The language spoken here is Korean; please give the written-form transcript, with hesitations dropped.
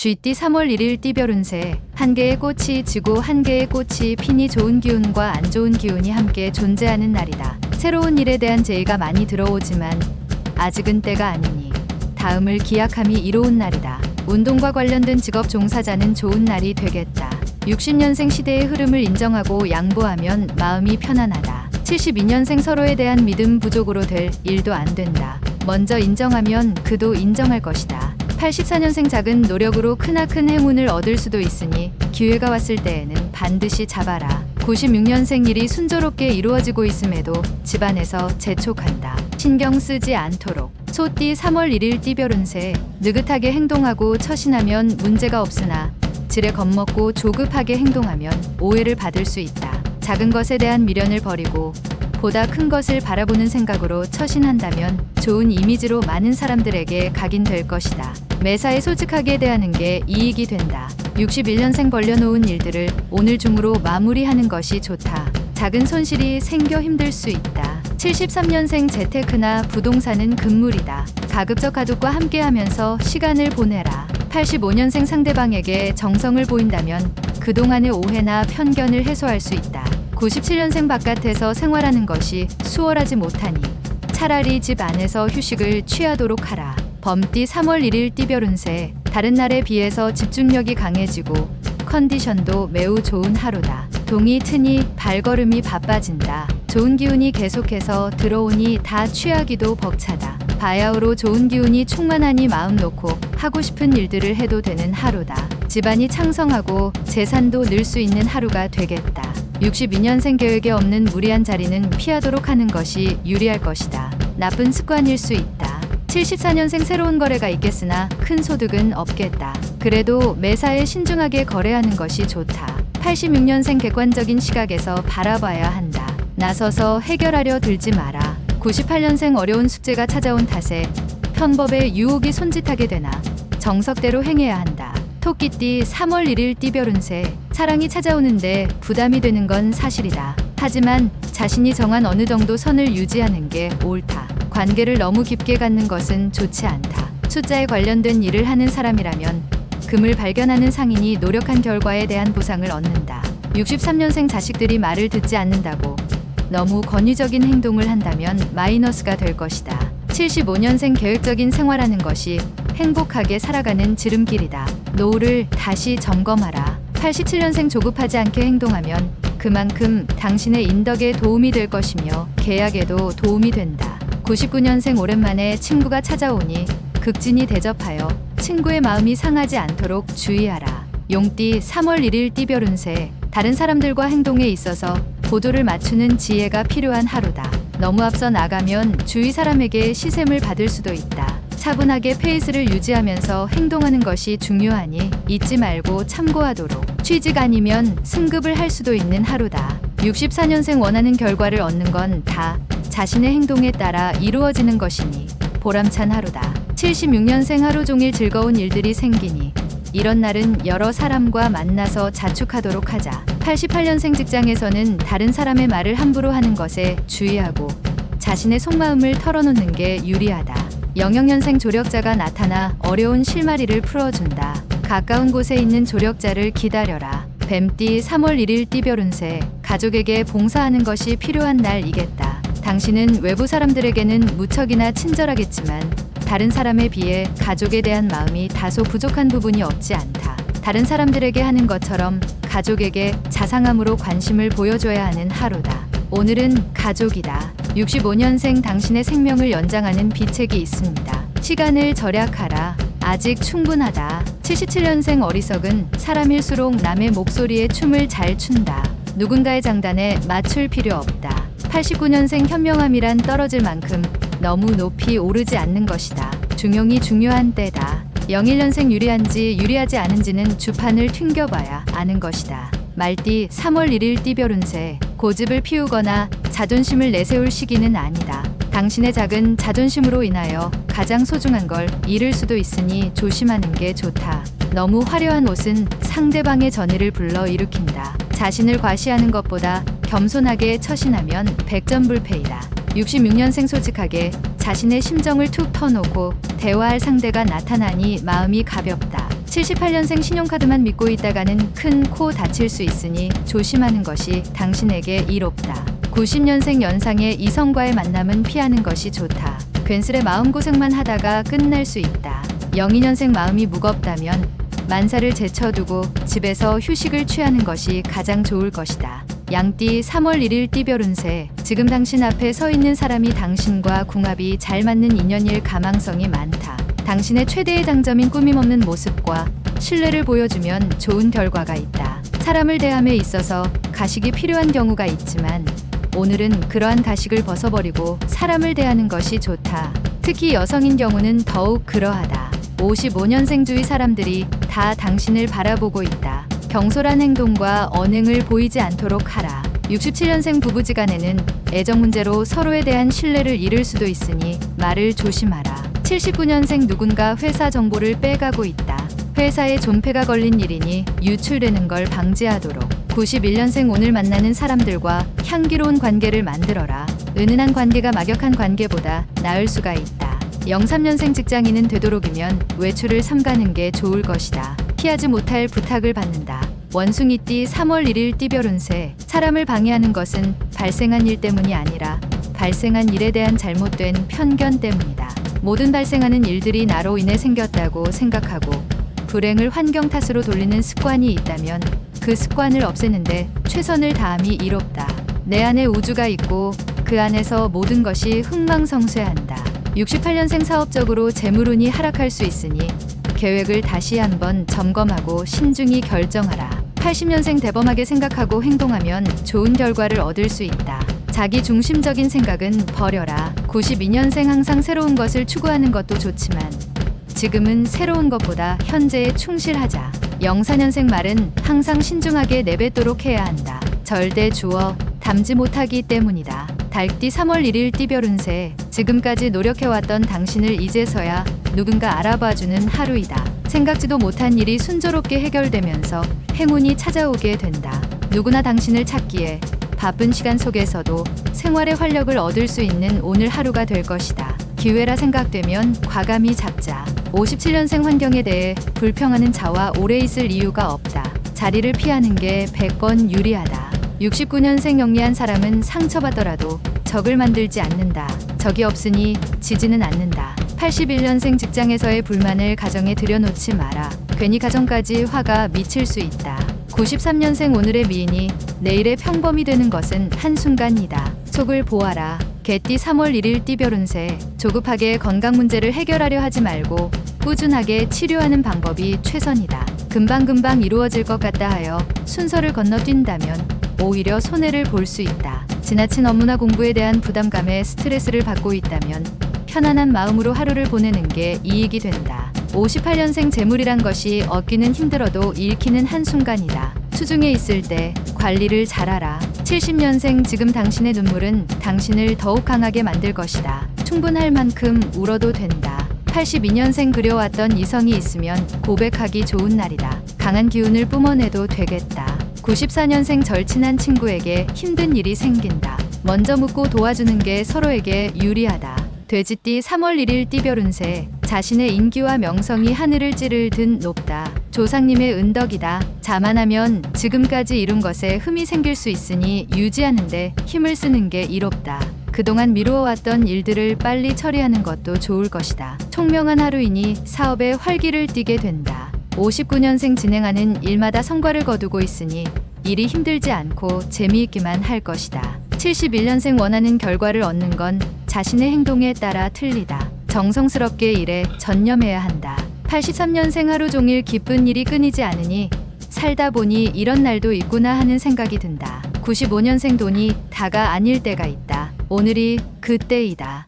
쥐띠 3월 1일 띠별 운세. 한 개의 꽃이 지고 한 개의 꽃이 피니 좋은 기운과 안 좋은 기운이 함께 존재하는 날이다. 새로운 일에 대한 제의가 많이 들어오지만 아직은 때가 아니니 다음을 기약함이 이로운 날이다. 운동과 관련된 직업 종사자는 좋은 날이 되겠다. 60년생 시대의 흐름을 인정하고 양보하면 마음이 편안하다. 72년생 서로에 대한 믿음 부족으로 될 일도 안 된다. 먼저 인정하면 그도 인정할 것이다. 84년생 작은 노력으로 크나큰 행운을 얻을 수도 있으니 기회가 왔을 때에는 반드시 잡아라. 96년생 일이 순조롭게 이루어지고 있음에도 집안에서 재촉한다. 신경 쓰지 않도록. 소띠 3월 1일 띠별 운세. 느긋하게 행동하고 처신하면 문제가 없으나 지레 겁먹고 조급하게 행동하면 오해를 받을 수 있다. 작은 것에 대한 미련을 버리고 보다 큰 것을 바라보는 생각으로 처신한다면 좋은 이미지로 많은 사람들에게 각인될 것이다. 매사에 솔직하게 대하는 게 이익이 된다. 61년생 벌려놓은 일들을 오늘 중으로 마무리하는 것이 좋다. 작은 손실이 생겨 힘들 수 있다. 73년생 재테크나 부동산은 금물이다. 가급적 가족과 함께하면서 시간을 보내라. 85년생 상대방에게 정성을 보인다면 그동안의 오해나 편견을 해소할 수 있다. 97년생 바깥에서 생활하는 것이 수월하지 못하니 차라리 집 안에서 휴식을 취하도록 하라. 범띠 3월 1일 띠별 운세. 다른 날에 비해서 집중력이 강해지고 컨디션도 매우 좋은 하루다. 동이 트니 발걸음이 바빠진다. 좋은 기운이 계속해서 들어오니 다 취하기도 벅차다. 바야흐로 좋은 기운이 충만하니 마음 놓고 하고 싶은 일들을 해도 되는 하루다. 집안이 창성하고 재산도 늘 수 있는 하루가 되겠다. 62년생 계획에 없는 무리한 자리는 피하도록 하는 것이 유리할 것이다. 나쁜 습관일 수 있다. 74년생 새로운 거래가 있겠으나 큰 소득은 없겠다. 그래도 매사에 신중하게 거래하는 것이 좋다. 86년생 객관적인 시각에서 바라봐야 한다. 나서서 해결하려 들지 마라. 98년생 어려운 숙제가 찾아온 탓에 편법에 유혹이 손짓하게 되나 정석대로 행해야 한다. 토끼띠 3월 1일 띠별 운세. 사랑이 찾아오는데 부담이 되는 건 사실이다. 하지만 자신이 정한 어느 정도 선을 유지하는 게 옳다. 관계를 너무 깊게 갖는 것은 좋지 않다. 숫자에 관련된 일을 하는 사람이라면 금을 발견하는 상인이 노력한 결과에 대한 보상을 얻는다. 63년생 자식들이 말을 듣지 않는다고 너무 권위적인 행동을 한다면 마이너스가 될 것이다. 75년생 계획적인 생활하는 것이 행복하게 살아가는 지름길이다. 노후를 다시 점검하라. 87년생 조급하지 않게 행동하면 그만큼 당신의 인덕에 도움이 될 것이며 계약에도 도움이 된다. 99년생 오랜만에 친구가 찾아오니 극진히 대접하여 친구의 마음이 상하지 않도록 주의하라. 용띠 3월 1일 띠별 운세. 다른 사람들과 행동에 있어서 보조를 맞추는 지혜가 필요한 하루다. 너무 앞서 나가면 주위 사람에게 시샘을 받을 수도 있다. 차분하게 페이스를 유지하면서 행동하는 것이 중요하니 잊지 말고 참고하도록. 취직 아니면 승급을 할 수도 있는 하루다. 64년생 원하는 결과를 얻는 건 다 자신의 행동에 따라 이루어지는 것이니 보람찬 하루다. 76년생 하루 종일 즐거운 일들이 생기니 이런 날은 여러 사람과 만나서 자축하도록 하자. 88년생 직장에서는 다른 사람의 말을 함부로 하는 것에 주의하고 자신의 속마음을 털어놓는 게 유리하다. 영영년생 조력자가 나타나 어려운 실마리를 풀어준다. 가까운 곳에 있는 조력자를 기다려라. 뱀띠 3월 1일 띠별 운세. 가족에게 봉사하는 것이 필요한 날이겠다. 당신은 외부 사람들에게는 무척이나 친절하겠지만 다른 사람에 비해 가족에 대한 마음이 다소 부족한 부분이 없지 않다. 다른 사람들에게 하는 것처럼 가족에게 자상함으로 관심을 보여줘야 하는 하루다. 오늘은 가족이다. 65년생 당신의 생명을 연장하는 비책이 있습니다. 시간을 절약하라. 아직 충분하다. 77년생 어리석은 사람일수록 남의 목소리에 춤을 잘 춘다. 누군가의 장단에 맞출 필요 없다. 89년생 현명함이란 떨어질 만큼 너무 높이 오르지 않는 것이다. 중용이 중요한 때다. 01년생 유리한지 유리하지 않은지는 주판을 튕겨봐야 아는 것이다. 말띠 3월 1일 띠별 운세. 고집을 피우거나 자존심을 내세울 시기는 아니다. 당신의 작은 자존심으로 인하여 가장 소중한 걸 잃을 수도 있으니 조심하는 게 좋다. 너무 화려한 옷은 상대방의 전의를 불러 일으킨다. 자신을 과시하는 것보다 겸손하게 처신하면 백전불패이다. 66년생 솔직하게 자신의 심정을 툭 터놓고 대화할 상대가 나타나니 마음이 가볍다. 78년생 신용카드만 믿고 있다가는 큰 코 다칠 수 있으니 조심하는 것이 당신에게 이롭다. 90년생 연상의 이성과의 만남은 피하는 것이 좋다. 괜스레 마음고생만 하다가 끝날 수 있다. 02년생 마음이 무겁다면 만사를 제쳐두고 집에서 휴식을 취하는 것이 가장 좋을 것이다. 양띠 3월 1일 띠별 운세. 지금 당신 앞에 서 있는 사람이 당신과 궁합이 잘 맞는 인연일 가망성이 많다. 당신의 최대의 장점인 꾸밈없는 모습과 신뢰를 보여주면 좋은 결과가 있다. 사람을 대함에 있어서 가식이 필요한 경우가 있지만 오늘은 그러한 가식을 벗어버리고 사람을 대하는 것이 좋다. 특히 여성인 경우는 더욱 그러하다. 55년생 주위 사람들이 다 당신을 바라보고 있다. 경솔한 행동과 언행을 보이지 않도록 하라. 67년생 부부지간에는 애정 문제로 서로에 대한 신뢰를 잃을 수도 있으니 말을 조심하라. 79년생 누군가 회사 정보를 빼가고 있다. 회사에 존폐가 걸린 일이니 유출되는 걸 방지하도록. 91년생 오늘 만나는 사람들과 향기로운 관계를 만들어라. 은은한 관계가 막역한 관계보다 나을 수가 있다. 03년생 직장인은 되도록이면 외출을 삼가는 게 좋을 것이다. 피하지 못할 부탁을 받는다. 원숭이띠 3월 1일 띠별 운세. 사람을 방해하는 것은 발생한 일 때문이 아니라 발생한 일에 대한 잘못된 편견 때문이다. 모든 발생하는 일들이 나로 인해 생겼다고 생각하고 불행을 환경 탓으로 돌리는 습관이 있다면 그 습관을 없애는데 최선을 다함이 이롭다. 내 안에 우주가 있고 그 안에서 모든 것이 흥망성쇠한다. 68년생 사업적으로 재물운이 하락할 수 있으니 계획을 다시 한번 점검하고 신중히 결정하라. 80년생 대범하게 생각하고 행동하면 좋은 결과를 얻을 수 있다. 자기 중심적인 생각은 버려라. 92년생 항상 새로운 것을 추구하는 것도 좋지만 지금은 새로운 것보다 현재에 충실하자. 04년생 말은 항상 신중하게 내뱉도록 해야 한다. 절대 주어 담지 못하기 때문이다. 달띠 3월 1일 띠별 운세. 지금까지 노력해왔던 당신을 이제서야 누군가 알아봐주는 하루이다. 생각지도 못한 일이 순조롭게 해결되면서 행운이 찾아오게 된다. 누구나 당신을 찾기에 바쁜 시간 속에서도 생활의 활력을 얻을 수 있는 오늘 하루가 될 것이다. 기회라 생각되면 과감히 잡자. 57년생 환경에 대해 불평하는 자와 오래 있을 이유가 없다. 자리를 피하는 게 100번 유리하다. 69년생 영리한 사람은 상처받더라도 적을 만들지 않는다. 적이 없으니 지지는 않는다. 81년생 직장에서의 불만을 가정에 들여놓지 마라. 괜히 가정까지 화가 미칠 수 있다. 93년생 오늘의 미인이 내일의 평범이 되는 것은 한순간이다. 속을 보아라. 개띠 3월 1일 띠별 운세. 조급하게 건강 문제를 해결하려 하지 말고 꾸준하게 치료하는 방법이 최선이다. 금방금방 이루어질 것 같다 하여 순서를 건너뛴다면 오히려 손해를 볼 수 있다. 지나친 업무나 공부에 대한 부담감에 스트레스를 받고 있다면 편안한 마음으로 하루를 보내는 게 이익이 된다. 58년생 재물이란 것이 얻기는 힘들어도 잃기는 한순간이다. 수중에 있을 때 관리를 잘하라. 70년생 지금 당신의 눈물은 당신을 더욱 강하게 만들 것이다. 충분할 만큼 울어도 된다. 82년생 그려왔던 이성이 있으면 고백하기 좋은 날이다. 강한 기운을 뿜어내도 되겠다. 94년생 절친한 친구에게 힘든 일이 생긴다. 먼저 묻고 도와주는 게 서로에게 유리하다. 돼지띠 3월 1일 띠별 운세. 자신의 인기와 명성이 하늘을 찌를 듯 높다. 조상님의 은덕이다. 자만하면 지금까지 이룬 것에 흠이 생길 수 있으니 유지하는데 힘을 쓰는 게 이롭다. 그동안 미루어왔던 일들을 빨리 처리하는 것도 좋을 것이다. 총명한 하루이니 사업에 활기를 띠게 된다. 59년생 진행하는 일마다 성과를 거두고 있으니 일이 힘들지 않고 재미있기만 할 것이다. 71년생 원하는 결과를 얻는 건 자신의 행동에 따라 틀리다. 정성스럽게 일에 전념해야 한다. 83년생 하루 종일 기쁜 일이 끊이지 않으니 살다 보니 이런 날도 있구나 하는 생각이 든다. 95년생 돈이 다가 아닐 때가 있다. 오늘이 그때이다.